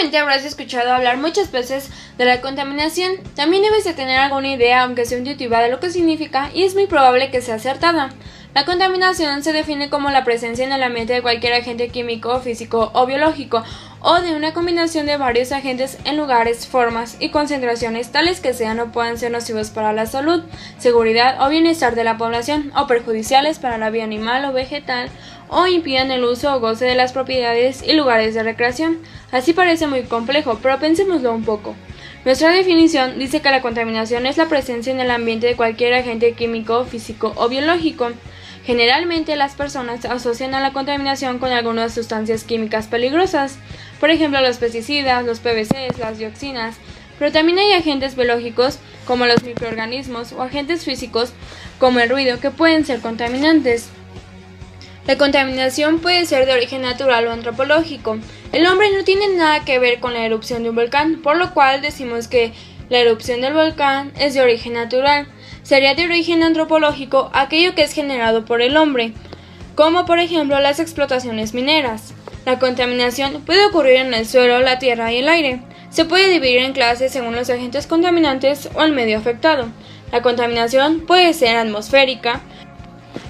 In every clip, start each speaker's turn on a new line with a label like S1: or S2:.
S1: Seguramente habrás escuchado hablar muchas veces de la contaminación. También debes de tener alguna idea, aunque sea intuitiva, de lo que significa, y es muy probable que sea acertada. La contaminación se define como la presencia en el ambiente de cualquier agente químico, físico o biológico, o de una combinación de varios agentes en lugares, formas y concentraciones tales que sean o puedan ser nocivos para la salud, seguridad o bienestar de la población, o perjudiciales para la vida animal o vegetal, o impidan el uso o goce de las propiedades y lugares de recreación. Así parece muy complejo, pero pensémoslo un poco. Nuestra definición dice que la contaminación es la presencia en el ambiente de cualquier agente químico, físico o biológico. Generalmente las personas asocian a la contaminación con algunas sustancias químicas peligrosas, por ejemplo los pesticidas, los PVCs, las dioxinas, pero también hay agentes biológicos como los microorganismos o agentes físicos como el ruido que pueden ser contaminantes. La contaminación puede ser de origen natural o antropológico. El hombre no tiene nada que ver con la erupción de un volcán, por lo cual decimos que la erupción del volcán es de origen natural. Sería de origen antropológico aquello que es generado por el hombre, como por ejemplo las explotaciones mineras. La contaminación puede ocurrir en el suelo, la tierra y el aire. Se puede dividir en clases según los agentes contaminantes o el medio afectado. La contaminación puede ser atmosférica,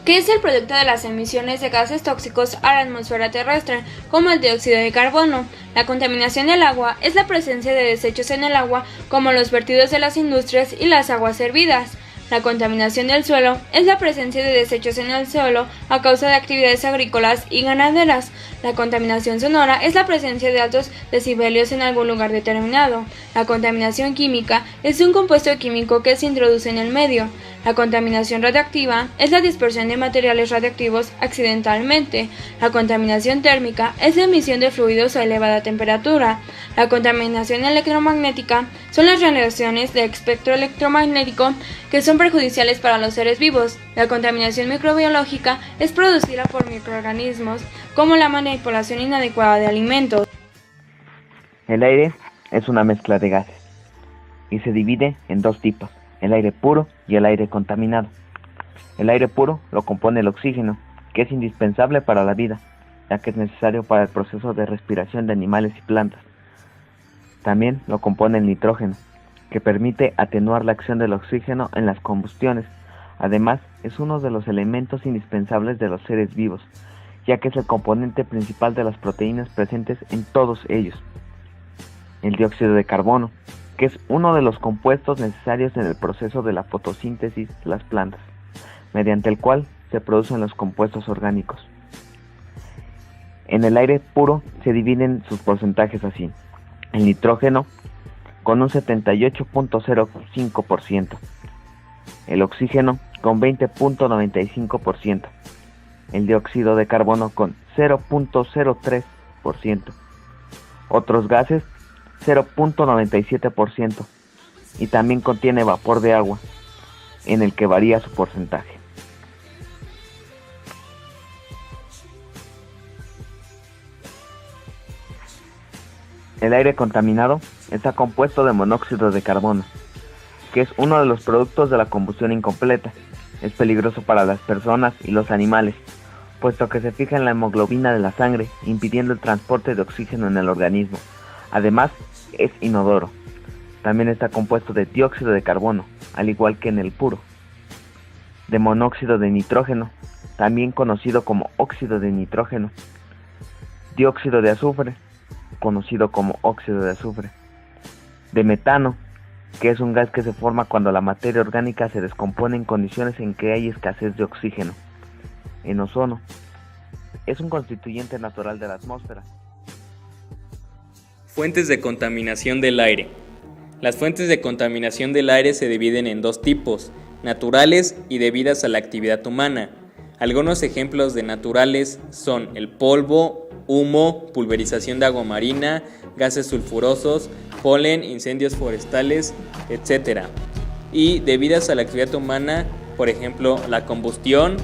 S1: que es el producto de las emisiones de gases tóxicos a la atmósfera terrestre, como el dióxido de carbono. La contaminación del agua es la presencia de desechos en el agua, como los vertidos de las industrias y las aguas hervidas. La contaminación del suelo es la presencia de desechos en el suelo a causa de actividades agrícolas y ganaderas. La contaminación sonora es la presencia de altos decibelios en algún lugar determinado. La contaminación química es un compuesto químico que se introduce en el medio. La contaminación radiactiva es la dispersión de materiales radiactivos accidentalmente. La contaminación térmica es la emisión de fluidos a elevada temperatura. La contaminación electromagnética son las radiaciones del espectro electromagnético que son perjudiciales para los seres vivos. La contaminación microbiológica es producida por microorganismos, como la manipulación inadecuada de alimentos.
S2: El aire es una mezcla de gases y se divide en dos tipos: el aire puro y el aire contaminado. El aire puro lo compone el oxígeno, que es indispensable para la vida, ya que es necesario para el proceso de respiración de animales y plantas. También lo compone el nitrógeno, que permite atenuar la acción del oxígeno en las combustiones. Además, es uno de los elementos indispensables de los seres vivos, ya que es el componente principal de las proteínas presentes en todos ellos. El dióxido de carbono, que es uno de los compuestos necesarios en el proceso de la fotosíntesis de las plantas, mediante el cual se producen los compuestos orgánicos. En el aire puro se dividen sus porcentajes así: el nitrógeno con un 78.05%, el oxígeno con 20.95%, el dióxido de carbono con 0.03%, otros gases 0.97%, y también contiene vapor de agua, en el que varía su porcentaje. El aire contaminado está compuesto de monóxido de carbono, que es uno de los productos de la combustión incompleta. Es peligroso para las personas y los animales, puesto que se fija en la hemoglobina de la sangre, impidiendo el transporte de oxígeno en el organismo. Además, es inodoro. También está compuesto de dióxido de carbono, al igual que en el puro, de monóxido de nitrógeno, también conocido como óxido de nitrógeno, dióxido de azufre, conocido como óxido de azufre, de metano, que es un gas que se forma cuando la materia orgánica se descompone en condiciones en que hay escasez de oxígeno, en ozono, es un constituyente natural de la atmósfera.
S3: Fuentes de contaminación del aire. Las fuentes de contaminación del aire se dividen en dos tipos: naturales y debidas a la actividad humana. Algunos ejemplos de naturales son el polvo, humo, pulverización de agua marina, gases sulfurosos, polen, incendios forestales, etc. Y debidas a la actividad humana, por ejemplo, la combustión,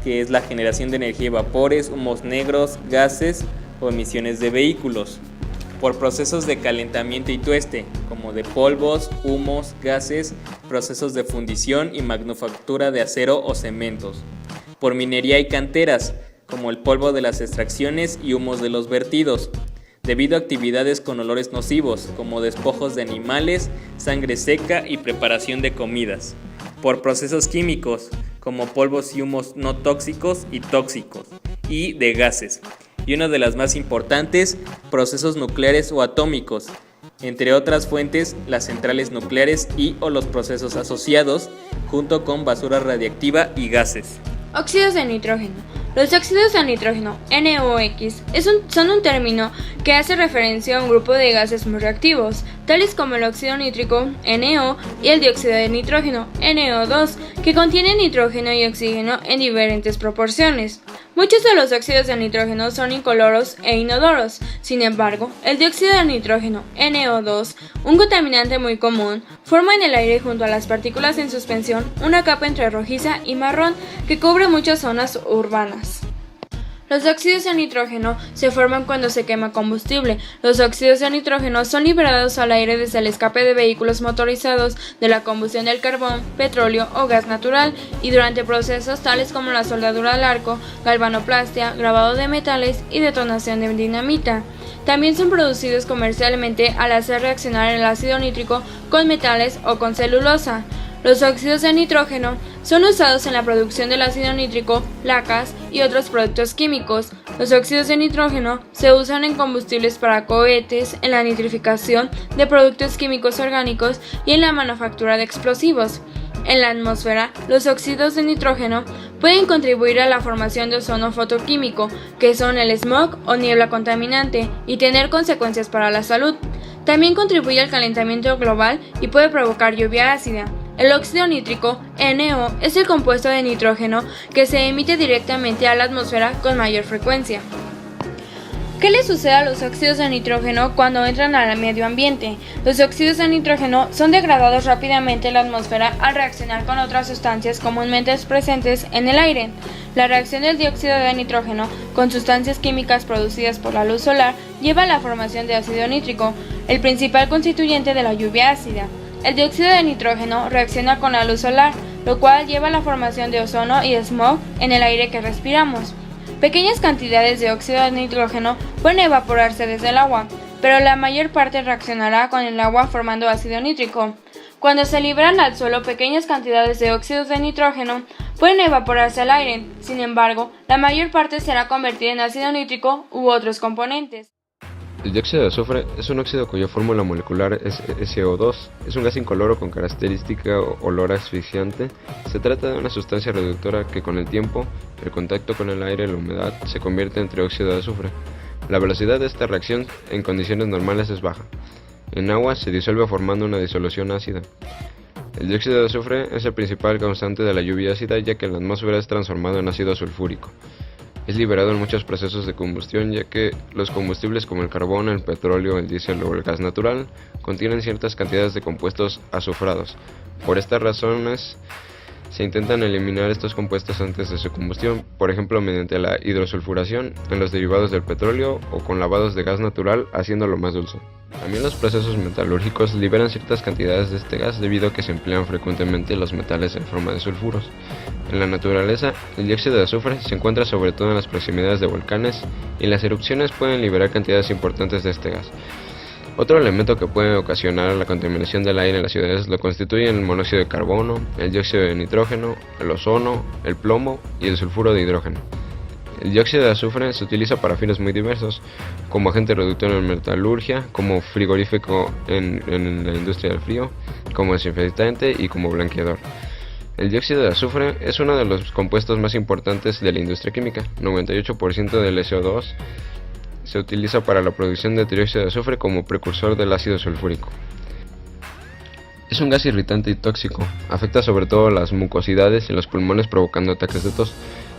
S3: que es la generación de energía y vapores, humos negros, gases o emisiones de vehículos. Por procesos de calentamiento y tueste, como de polvos, humos, gases, procesos de fundición y manufactura de acero o cementos. Por minería y canteras, como el polvo de las extracciones y humos de los vertidos. debido a actividades con olores nocivos, como despojos de animales, sangre seca y preparación de comidas, por procesos químicos, como polvos y humos no tóxicos y tóxicos, y de gases, y una de las más importantes, procesos nucleares o atómicos, entre otras fuentes, las centrales nucleares y o los procesos asociados, junto con basura radiactiva y gases.
S1: Óxidos de nitrógeno. Los óxidos de nitrógeno, NOx, son un término que hace referencia a un grupo de gases muy reactivos, tales como el óxido nítrico, NO, y el dióxido de nitrógeno, NO2, que contienen nitrógeno y oxígeno en diferentes proporciones. Muchos de los óxidos de nitrógeno son incoloros e inodoros. Sin embargo, el dióxido de nitrógeno, NO2, un contaminante muy común, forma en el aire junto a las partículas en suspensión una capa entre rojiza y marrón que cubre muchas zonas urbanas. Los óxidos de nitrógeno se forman cuando se quema combustible. Los óxidos de nitrógeno son liberados al aire desde el escape de vehículos motorizados, de la combustión del carbón, petróleo o gas natural, y durante procesos tales como la soldadura al arco, galvanoplastia, grabado de metales y detonación de dinamita. También son producidos comercialmente al hacer reaccionar el ácido nítrico con metales o con celulosa. Los óxidos de nitrógeno son usados en la producción del ácido nítrico, lacas y otros productos químicos. Los óxidos de nitrógeno se usan en combustibles para cohetes, en la nitrificación de productos químicos orgánicos y en la manufactura de explosivos. En la atmósfera, los óxidos de nitrógeno pueden contribuir a la formación de ozono fotoquímico, que son el smog o niebla contaminante, y tener consecuencias para la salud. También contribuye al calentamiento global y puede provocar lluvia ácida. El óxido nítrico, NO, es el compuesto de nitrógeno que se emite directamente a la atmósfera con mayor frecuencia. ¿Qué le sucede a los óxidos de nitrógeno cuando entran al medio ambiente? Los óxidos de nitrógeno son degradados rápidamente en la atmósfera al reaccionar con otras sustancias comúnmente presentes en el aire. La reacción del dióxido de nitrógeno con sustancias químicas producidas por la luz solar lleva a la formación de ácido nítrico, el principal constituyente de la lluvia ácida. El dióxido de nitrógeno reacciona con la luz solar, lo cual lleva a la formación de ozono y smog en el aire que respiramos. Pequeñas cantidades de óxido de nitrógeno pueden evaporarse desde el agua, pero la mayor parte reaccionará con el agua formando ácido nítrico. Cuando se liberan al suelo pequeñas cantidades de óxidos de nitrógeno, pueden evaporarse al aire. Sin embargo, la mayor parte será convertida en ácido nítrico u otros componentes.
S4: El dióxido de azufre es un óxido cuya fórmula molecular es SO2. Es un gas incoloro con característica olor asfixiante. Se trata de una sustancia reductora que con el tiempo, el contacto con el aire y la humedad se convierte en trióxido de azufre. La velocidad de esta reacción en condiciones normales es baja. En agua se disuelve formando una disolución ácida. El dióxido de azufre es el principal causante de la lluvia ácida, ya que en la atmósfera es transformado en ácido sulfúrico. Es liberado en muchos procesos de combustión, ya que los combustibles como el carbón, el petróleo, el diésel o el gas natural contienen ciertas cantidades de compuestos azufrados. Por estas razones, se intentan eliminar estos compuestos antes de su combustión, por ejemplo mediante la hidrosulfuración en los derivados del petróleo o con lavados de gas natural, haciéndolo más dulce. También los procesos metalúrgicos liberan ciertas cantidades de este gas debido a que se emplean frecuentemente los metales en forma de sulfuros. En la naturaleza, el dióxido de azufre se encuentra sobre todo en las proximidades de volcanes y las erupciones pueden liberar cantidades importantes de este gas. Otro elemento que puede ocasionar la contaminación del aire en las ciudades lo constituyen el monóxido de carbono, el dióxido de nitrógeno, el ozono, el plomo y el sulfuro de hidrógeno. El dióxido de azufre se utiliza para fines muy diversos, como agente reductor en metalurgia, como frigorífico en la industria del frío, como desinfectante y como blanqueador. El dióxido de azufre es uno de los compuestos más importantes de la industria química. 98% del SO2 se utiliza para la producción de dióxido de azufre como precursor del ácido sulfúrico. Es un gas irritante y tóxico, afecta sobre todo las mucosidades y los pulmones provocando ataques de tos.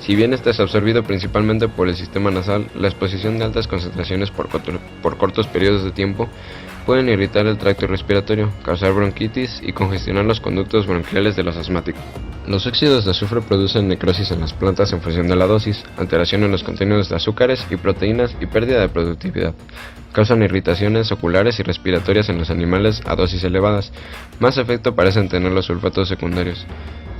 S4: Si bien este es absorbido principalmente por el sistema nasal, la exposición de altas concentraciones por cortos periodos de tiempo pueden irritar el tracto respiratorio, causar bronquitis y congestionar los conductos bronquiales de los asmáticos. Los óxidos de azufre producen necrosis en las plantas en función de la dosis, alteración en los contenidos de azúcares y proteínas y pérdida de productividad. Causan irritaciones oculares y respiratorias en los animales a dosis elevadas. Más efecto parecen tener los sulfatos secundarios.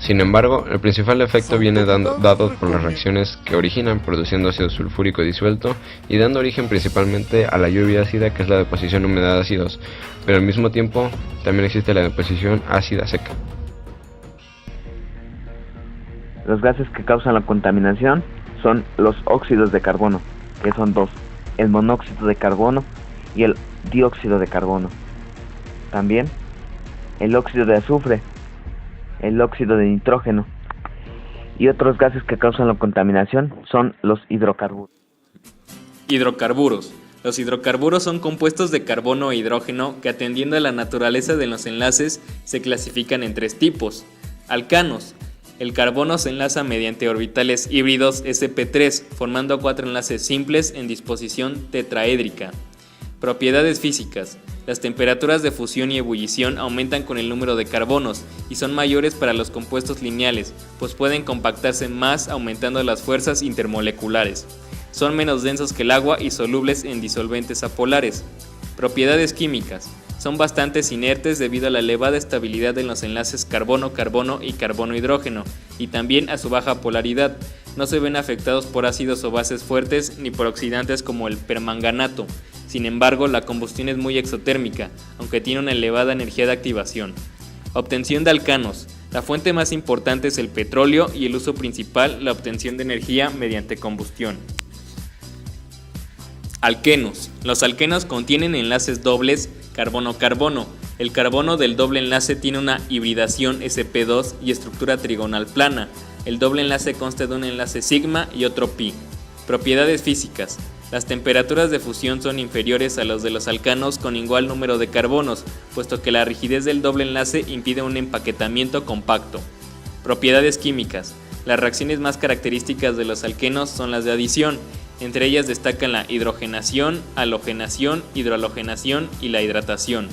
S4: Sin embargo, el principal efecto viene dado por las reacciones que originan produciendo ácido sulfúrico disuelto y dando origen principalmente a la lluvia ácida, que es la deposición húmeda de ácidos, pero al mismo tiempo también existe la deposición ácida seca.
S2: Los gases que causan la contaminación son los óxidos de carbono, que son dos, el monóxido de carbono y el dióxido de carbono. También el óxido de azufre, el óxido de nitrógeno, y otros gases que causan la contaminación son los hidrocarburos.
S3: Hidrocarburos. Los hidrocarburos son compuestos de carbono e hidrógeno que, atendiendo a la naturaleza de los enlaces, se clasifican en tres tipos. Alcanos. El carbono se enlaza mediante orbitales híbridos sp3, formando 4 enlaces simples en disposición tetraédrica. Propiedades físicas. Las temperaturas de fusión y ebullición aumentan con el número de carbonos y son mayores para los compuestos lineales, pues pueden compactarse más aumentando las fuerzas intermoleculares. Son menos densos que el agua y solubles en disolventes apolares. Propiedades químicas. Son bastante inertes debido a la elevada estabilidad en los enlaces carbono-carbono y carbono-hidrógeno, y también a su baja polaridad. No se ven afectados por ácidos o bases fuertes ni por oxidantes como el permanganato. Sin embargo, la combustión es muy exotérmica, aunque tiene una elevada energía de activación. Obtención de alcanos. La fuente más importante es el petróleo y el uso principal, la obtención de energía mediante combustión. Alquenos. Los alquenos contienen enlaces dobles carbono-carbono. El carbono del doble enlace tiene una hibridación sp2 y estructura trigonal plana. El doble enlace consta de un enlace sigma y otro pi. Propiedades físicas. Las temperaturas de fusión son inferiores a las de los alcanos con igual número de carbonos, puesto que la rigidez del doble enlace impide un empaquetamiento compacto. Propiedades químicas. Las reacciones más características de los alquenos son las de adición. Entre ellas destacan la hidrogenación, halogenación, hidrohalogenación y la hidratación.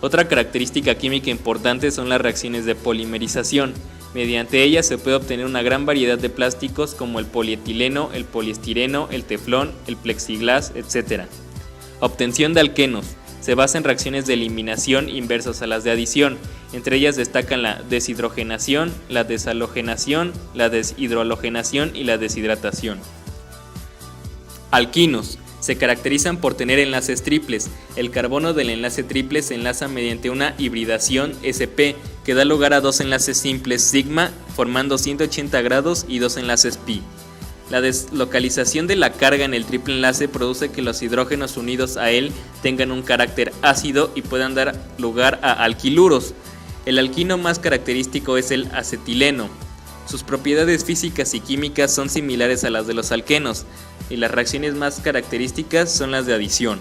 S3: Otra característica química importante son las reacciones de polimerización. Mediante ellas se puede obtener una gran variedad de plásticos como el polietileno, el poliestireno, el teflón, el plexiglas, etc. Obtención de alquenos. Se basa en reacciones de eliminación inversas a las de adición. Entre ellas destacan la deshidrogenación, la deshalogenación, la deshidrohalogenación y la deshidratación. Alquinos. Se caracterizan por tener enlaces triples. El carbono del enlace triple se enlaza mediante una hibridación sp que da lugar a dos enlaces simples sigma formando 180 grados y dos enlaces pi. La deslocalización de la carga en el triple enlace produce que los hidrógenos unidos a él tengan un carácter ácido y puedan dar lugar a alquiluros. El alquino más característico es el acetileno. Sus propiedades físicas y químicas son similares a las de los alquenos, y las reacciones más características son las de adición.